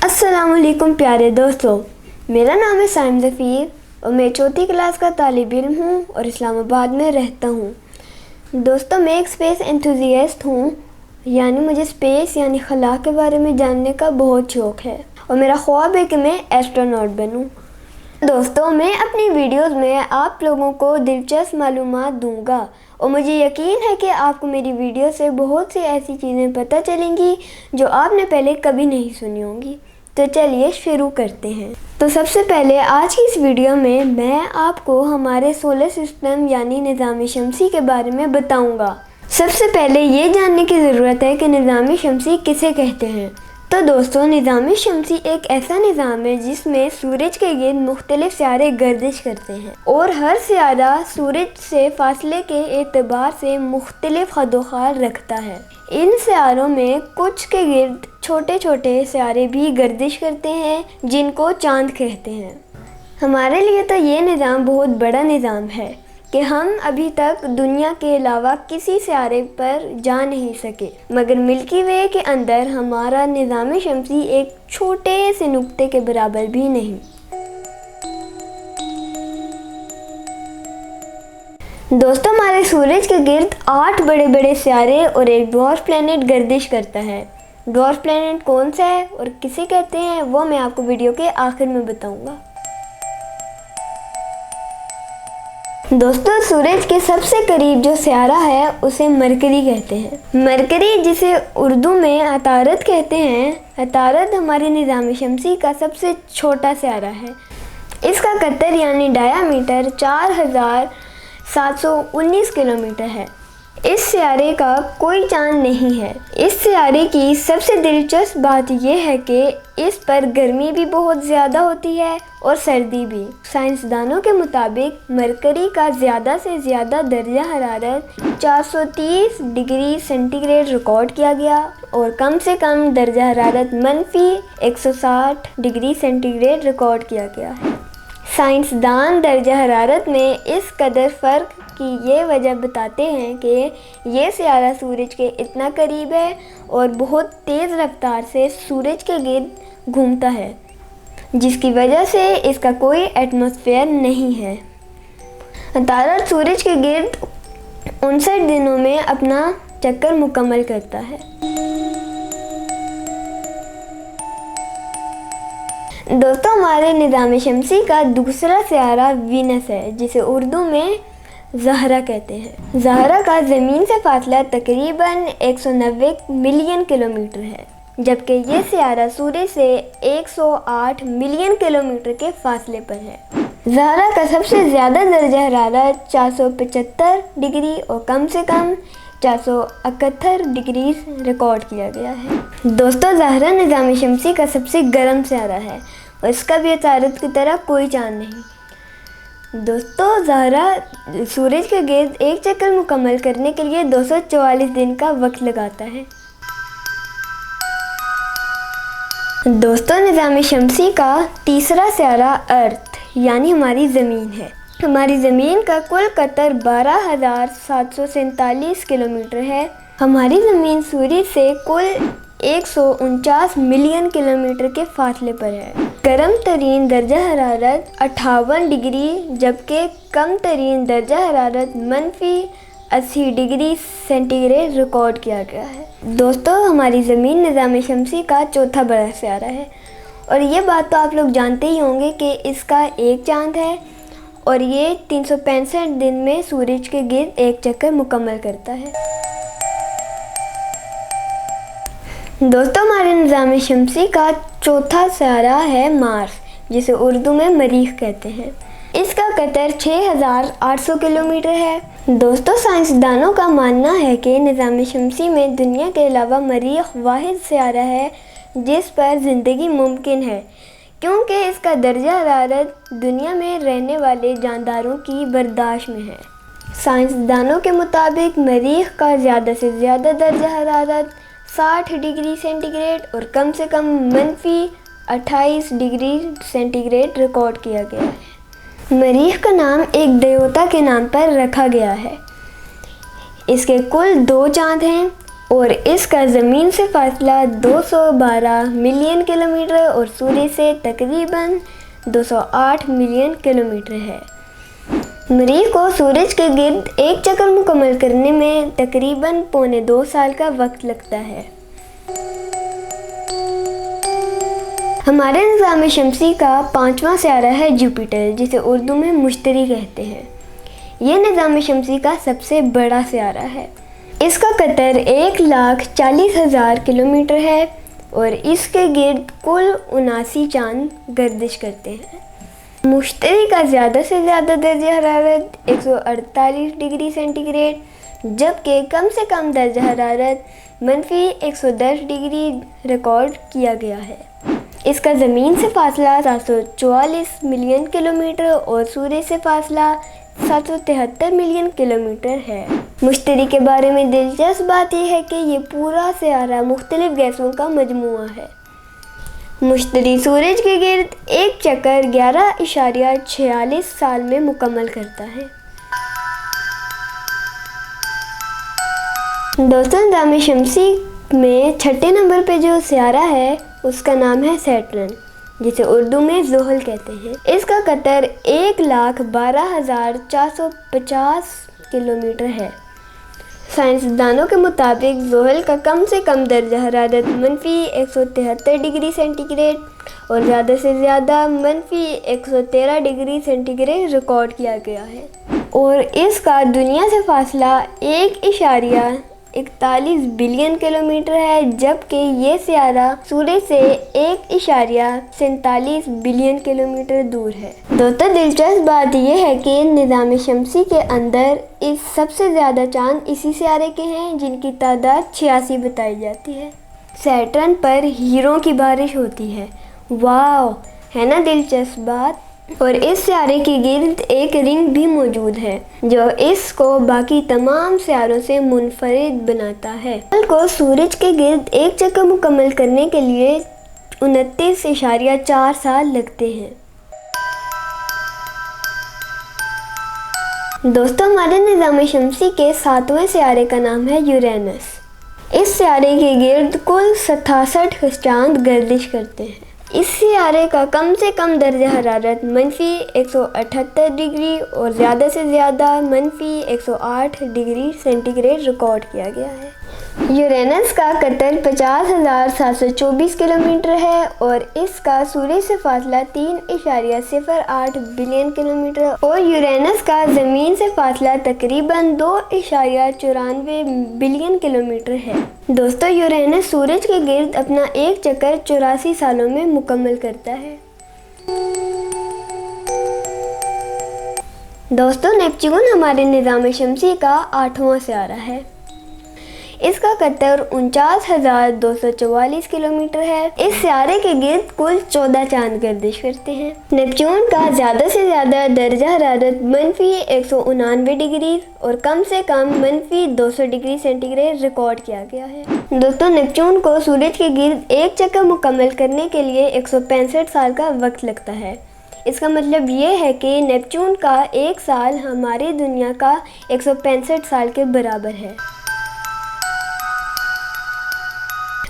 अस्सलाम वालेकुम प्यारे दोस्तों, मेरा नाम है साइम ज़फ़ीर और मैं चौथी क्लास का तालिब इल्म हूँ और इस्लामाबाद में रहता हूँ। दोस्तों, मैं एक स्पेस एंथुसियास्ट हूँ, यानी मुझे स्पेस यानी खला के बारे में जानने का बहुत शौक़ है और मेरा ख्वाब है कि मैं एस्ट्रोनॉट बनूँ। दोस्तों, मैं अपनी वीडियोस में आप लोगों को दिलचस्प मालूमात दूंगा और मुझे यकीन है कि आपको मेरी वीडियो से बहुत सी ऐसी चीज़ें पता चलेंगी जो आपने पहले कभी नहीं सुनी होंगी। तो चलिए शुरू करते हैं। तो सबसे पहले आज की इस वीडियो में मैं आपको हमारे सोलर सिस्टम यानी निज़ाम शमसी के बारे में बताऊंगा। सबसे पहले ये जानने की ज़रूरत है कि निज़ाम शमसी किसे कहते हैं। तो दोस्तों, निज़ाम शमसी एक ऐसा निज़ाम है जिसमें सूरज के गिर्द मुख्तलिफ सियारे गर्दिश करते हैं और हर सियारा सूरज से फासले के एतबार से मुख्तलिफ खदोखाल रखता है। इन सियारों में कुछ के गिर्द छोटे छोटे सियारे भी गर्दिश करते हैं जिनको चांद कहते हैं। हमारे लिए तो ये निज़ाम बहुत बड़ा निज़ाम है कि हम अभी तक दुनिया के अलावा किसी सियारे पर जा नहीं सके, मगर मिल्की वे के अंदर हमारा निज़ाम शमसी एक छोटे से नुक्ते के बराबर भी नहीं। दोस्तों, हमारे सूरज के गिर्द 8 बड़े बड़े सियारे और एक ड्वार्फ प्लैनेट गर्दिश करता है। ड्वार्फ प्लैनेट कौन सा है और किसे कहते हैं वो मैं आपको वीडियो के आखिर में बताऊंगा। दोस्तों, सूरज के सबसे करीब जो सियारा है उसे मरकरी कहते हैं। मरकरी, जिसे उर्दू में अतारद कहते हैं, अतारद हमारे निज़ाम शमसी का सबसे छोटा सियारा है। इसका कतर यानी डायामीटर 4719 किलोमीटर है। इस सियारे का कोई चांद नहीं है। इस सियारे की सबसे दिलचस्प बात यह है कि इस पर गर्मी भी बहुत ज़्यादा होती है और सर्दी भी। साइंसदानों के मुताबिक मरकरी का ज़्यादा से ज़्यादा दर्जा हरारत 430 डिग्री सेंटीग्रेड रिकॉर्ड किया गया और कम से कम दर्जा हरारत -160 डिग्री सेंटीग्रेड रिकॉर्ड किया गया है। साइंसदान दर्जा हरारत में इस कदर फ़र्क की ये वजह बताते हैं कि ये सियारा सूरज के इतना करीब है और बहुत तेज़ रफ्तार से सूरज के गिर्द घूमता है, जिसकी वजह से इसका कोई एटमॉस्फेयर नहीं है। अतारद सूरज के गिर्द 59 दिनों में अपना चक्कर मुकम्मल करता है। दोस्तों, हमारे निज़ाम शमसी का दूसरा सियारा वीनस है, जिसे उर्दू में ज़हरा कहते हैं। ज़हरा का ज़मीन से फासला तकरीबन 190 मिलियन किलोमीटर है, जबकि ये सियारा सूरज से 108 मिलियन किलोमीटर के फासले पर है। ज़हरा का सबसे ज़्यादा दर्जा हरारत 475 डिग्री और कम से कम 471 डिग्री रिकॉर्ड किया गया है। दोस्तों, ज़हरा निज़ाम शमसी का सबसे गर्म सियारा है और इसका भी अतारद की तरह कोई चांद नहीं। दोस्तों, ज़हरा सूरज के गिर्द एक चक्कर मुकम्मल करने के लिए 244 दिन का वक्त लगाता है। दोस्तों, निज़ाम शमसी का तीसरा सियारा अर्थ यानी हमारी ज़मीन है। हमारी ज़मीन का कुल कतर 12,747 किलोमीटर है। हमारी ज़मीन सूरज से कुल 149 मिलियन किलोमीटर के फासले पर है। गर्म तरीन दर्जा हरारत 58 डिग्री जबकि कम तरीन दर्जा हरारत -80 डिग्री सेंटीग्रेड रिकॉर्ड किया गया है। दोस्तों, हमारी ज़मीन निज़ाम शमसी का चौथा बड़ा सियारा है और ये बात तो आप लोग जानते ही होंगे कि इसका एक चांद है और ये 365 दिन में सूरज के गिर्द एक चक्कर मुकम्मल करता है। दोस्तों, हमारे निज़ाम शमसी का चौथा सियारा है मार्स, जिसे उर्दू में मरीख कहते हैं। इसका कतर 6800 किलोमीटर है। दोस्तों, साइंसदानों का मानना है कि निज़ाम शमसी में दुनिया के अलावा मरीख वाहिद सियारा है जिस पर ज़िंदगी मुमकिन है, क्योंकि इसका दर्जा हरारत दुनिया में रहने वाले जानदारों की बर्दाश्त में है। साइंसदानों के मुताबिक मरीख का ज़्यादा से ज़्यादा दर्जा हरारत 60 डिग्री सेंटीग्रेड और कम से कम -28 डिग्री सेंटीग्रेड रिकॉर्ड किया गया है। मरीख का नाम एक देवता के नाम पर रखा गया है। इसके कुल 2 चांद हैं, اور اس کا زمین سے فاصلہ 212 ملین کلومیٹر اور سورج سے تقریباً 208 ملین کلومیٹر ہے۔ مریخ کو سورج کے گرد ایک چکر مکمل کرنے میں تقریباً 1.25 سال کا وقت لگتا ہے۔ ہمارے نظام شمسی کا 5واں سیارہ ہے جوپیٹر، جسے اردو میں مشتری کہتے ہیں۔ یہ نظام شمسی کا سب سے بڑا سیارہ ہے۔ اس کا قطر 1,40,000 کلومیٹر ہے اور اس کے گرد کل 79 چاند گردش کرتے ہیں۔ مشتری کا زیادہ سے زیادہ درجہ حرارت 148 ڈگری سینٹی گریڈ جبکہ کم سے کم درجہ حرارت -110 ڈگری ریکارڈ کیا گیا ہے۔ اس کا زمین سے فاصلہ 744 ملین کلومیٹر اور سورج سے فاصلہ 773 ملین کلومیٹر ہے۔ مشتری کے بارے میں دلچسپ بات یہ ہے کہ یہ پورا سیارہ مختلف گیسوں کا مجموعہ ہے۔ مشتری سورج کے گرد ایک چکر 11.46 سال میں مکمل کرتا ہے۔ دوستوں، نظام شمسی میں چھٹے نمبر پہ جو سیارہ ہے اس کا نام ہے سیٹرن، جسے اردو میں زحل کہتے ہیں۔ اس کا قطر 1,12,450 کلومیٹر ہے۔ سائنسدانوں کے مطابق زحل کا کم سے کم درجہ حرارت -173 ڈگری سینٹی گریڈ اور زیادہ سے زیادہ -113 ڈگری سینٹی گریڈ ریکارڈ کیا گیا ہے، اور اس کا دنیا سے فاصلہ 1.41 بلین کلومیٹر ہے جبکہ یہ سیارہ سورج سے 1.47 بلین کلومیٹر دور ہے۔ دوستوں، دلچسپ بات یہ ہے کہ نظام شمسی کے اندر سب سے زیادہ چاند اسی سیارے کے ہیں، جن کی تعداد 86 بتائی جاتی ہے۔ سیٹرن پر ہیروں کی بارش ہوتی ہے۔ واو، ہے نا دلچسپ بات؟ اور اس سیارے کے گرد ایک رنگ بھی موجود ہے جو اس کو باقی تمام سیاروں سے منفرد بناتا ہے۔ زحل کو سورج کے گرد ایک چکر مکمل کرنے کے لیے 29.4 سال لگتے ہیں۔ دوستوں، ہمارے نظام شمسی کے 7ویں سیارے کا نام ہے یورینس۔ اس سیارے کے گرد کل 67 چاند گردش کرتے ہیں۔ اس سیارے کا کم سے کم درجہ حرارت -178 ڈگری اور زیادہ سے زیادہ -108 ڈگری سینٹی گریڈ ریکارڈ کیا گیا ہے۔ یورینس کا قطر 50,724 کلومیٹر ہے اور اس کا سورج سے فاصلہ 3.08 بلین کلومیٹر اور یورینس کا زمین سے فاصلہ تقریباً 2.94 بلین کلومیٹر ہے۔ دوستو، یورینس سورج کے گرد اپنا ایک چکر 84 سالوں میں مکمل کرتا ہے۔ دوستو، نیپچون ہمارے نظام شمسی کا 8واں سیارہ ہے۔ اس کا قطر 49,244 کلومیٹر ہے۔ اس سیارے کے گرد کل 14 چاند گردش کرتے ہیں۔ نیپچون کا زیادہ سے زیادہ درجہ حرارت -199 ڈگری اور کم سے کم -200 ڈگری سینٹی گریڈ ریکارڈ کیا گیا ہے۔ دوستو، نیپچون کو سورج کے گرد ایک چکر مکمل کرنے کے لیے 165 سال کا وقت لگتا ہے۔ اس کا مطلب یہ ہے کہ نیپچون کا ایک سال ہماری دنیا کا 165 سال کے برابر ہے۔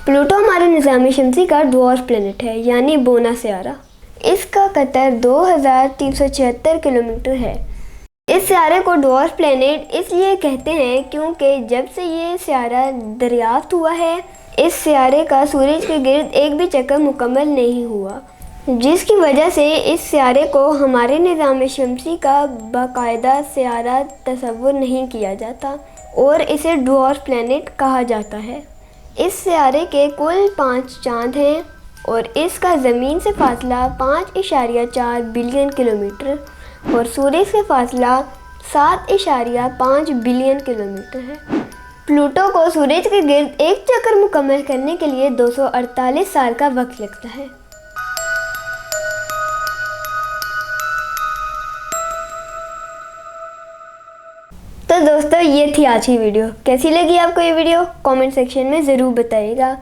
پلوٹو ہمارے نظام شمسی کا ڈوارف پلینٹ ہے، یعنی بونا سیارہ۔ اس کا قطر 2,376 کلومیٹر ہے۔ اس سیارے کو ڈوارف پلینٹ اس لیے کہتے ہیں کیونکہ جب سے یہ سیارہ دریافت ہوا ہے، اس سیارے کا سورج کے گرد ایک بھی چکر مکمل نہیں ہوا، جس کی وجہ سے اس سیارے کو ہمارے نظام شمسی کا باقاعدہ سیارہ تصور نہیں کیا جاتا اور اسے ڈوارف پلینٹ کہا جاتا ہے۔ اس سیارے کے کل 5 چاند ہیں اور اس کا زمین سے فاصلہ 5.4 بلین کلومیٹر اور سورج سے فاصلہ 7.5 بلین کلومیٹر ہے۔ پلوٹو کو سورج کے گرد ایک چکر مکمل کرنے کے لیے 248 سال کا وقت لگتا ہے۔ تو دوستو، یہ تھی آج کی ویڈیو۔ کیسی لگی آپ کو یہ ویڈیو؟ کامنٹ سیکشن میں ضرور بتائیے گا۔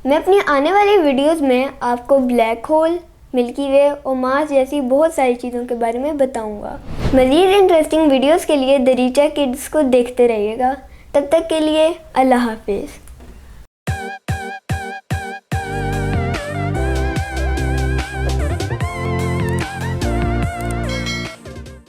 میں اپنی آنے والی ویڈیوز میں آپ کو بلیک ہول، ملکی وے اور مارس جیسی بہت ساری چیزوں کے بارے میں بتاؤں گا۔ مزید انٹرسٹنگ ویڈیوز کے لیے دریچہ کڈز کو دیکھتے رہیے گا۔ تب تک کے لیے اللہ حافظ۔